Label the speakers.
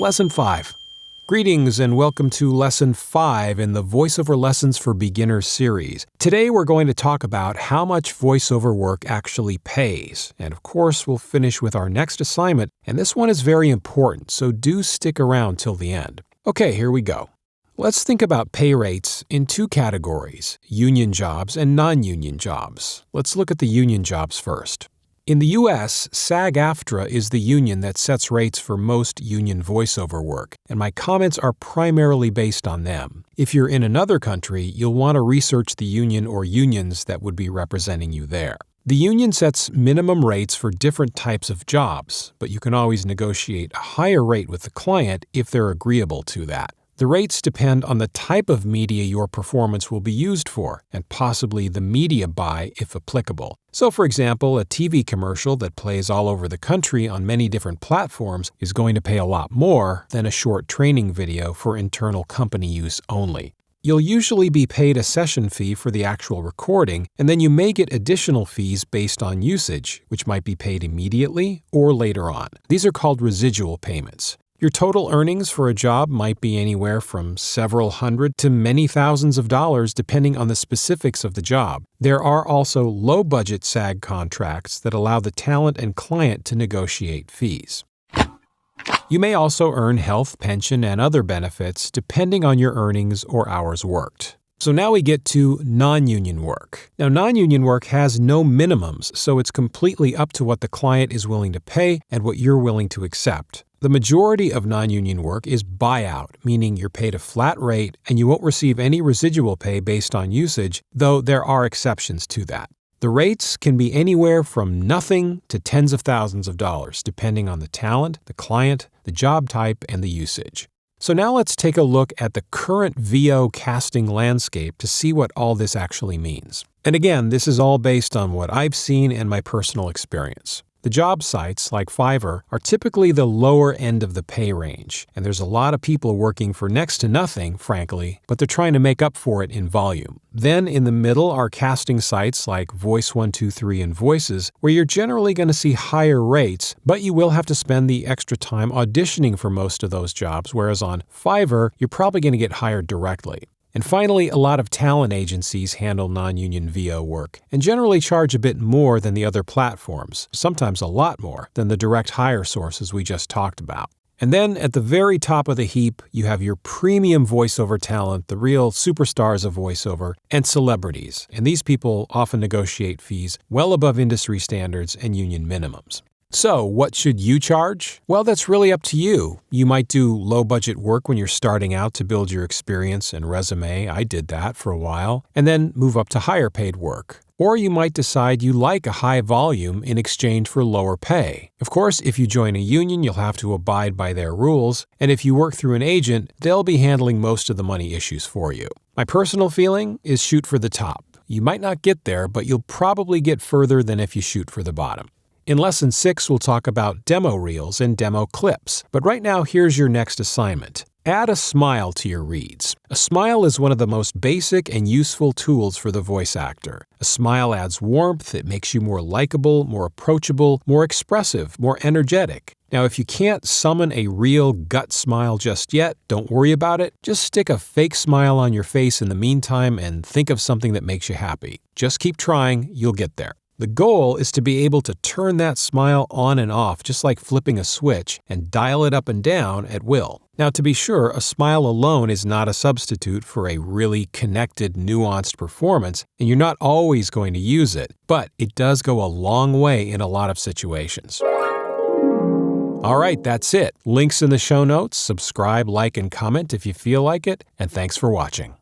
Speaker 1: Lesson 5. Greetings and welcome to Lesson 5 in the VoiceOver Lessons for Beginners series. Today we're going to talk about how much voiceover work actually pays. And of course, we'll finish with our next assignment, and this one is very important, so do stick around till the end. Okay, here we go. Let's think about pay rates in two categories, union jobs and non-union jobs. Let's look at the union jobs first. In the U.S., SAG-AFTRA is the union that sets rates for most union voiceover work, and my comments are primarily based on them. If you're in another country, you'll want to research the union or unions that would be representing you there. The union sets minimum rates for different types of jobs, but you can always negotiate a higher rate with the client if they're agreeable to that. The rates depend on the type of media your performance will be used for, and possibly the media buy if applicable. So, for example, a TV commercial that plays all over the country on many different platforms is going to pay a lot more than a short training video for internal company use only. You'll usually be paid a session fee for the actual recording, and then you may get additional fees based on usage, which might be paid immediately or later on. These are called residual payments. Your total earnings for a job might be anywhere from several hundred to many thousands of dollars depending on the specifics of the job. There are also low-budget SAG contracts that allow the talent and client to negotiate fees. You may also earn health, pension, and other benefits depending on your earnings or hours worked. So now we get to non-union work. Now, non-union work has no minimums, so it's completely up to what the client is willing to pay and what you're willing to accept. The majority of non-union work is buyout, meaning you're paid a flat rate and you won't receive any residual pay based on usage, though there are exceptions to that. The rates can be anywhere from nothing to tens of thousands of dollars, depending on the talent, the client, the job type, and the usage. So now let's take a look at the current VO casting landscape to see what all this actually means. And again, this is all based on what I've seen and my personal experience. The job sites, like Fiverr, are typically the lower end of the pay range, and there's a lot of people working for next to nothing, frankly, but they're trying to make up for it in volume. Then in the middle are casting sites like Voice123 and Voices, where you're generally going to see higher rates, but you will have to spend the extra time auditioning for most of those jobs, whereas on Fiverr, you're probably going to get hired directly. And finally, a lot of talent agencies handle non-union VO work and generally charge a bit more than the other platforms, sometimes a lot more than the direct hire sources we just talked about. And then at the very top of the heap, you have your premium voiceover talent, the real superstars of voiceover, and celebrities. And these people often negotiate fees well above industry standards and union minimums. So, what should you charge? Well, that's really up to you. You might do low-budget work when you're starting out to build your experience and resume. I did that for a while. And then move up to higher-paid work. Or you might decide you like a high volume in exchange for lower pay. Of course, if you join a union, you'll have to abide by their rules. And if you work through an agent, they'll be handling most of the money issues for you. My personal feeling is shoot for the top. You might not get there, but you'll probably get further than if you shoot for the bottom. In Lesson 6, we'll talk about demo reels and demo clips. But right now, here's your next assignment. Add a smile to your reads. A smile is one of the most basic and useful tools for the voice actor. A smile adds warmth, it makes you more likable, more approachable, more expressive, more energetic. Now, if you can't summon a real gut smile just yet, don't worry about it. Just stick a fake smile on your face in the meantime and think of something that makes you happy. Just keep trying, you'll get there. The goal is to be able to turn that smile on and off, just like flipping a switch, and dial it up and down at will. Now, to be sure, a smile alone is not a substitute for a really connected, nuanced performance, and you're not always going to use it, but it does go a long way in a lot of situations. All right, that's it. Links in the show notes. Subscribe, like, and comment if you feel like it, and thanks for watching.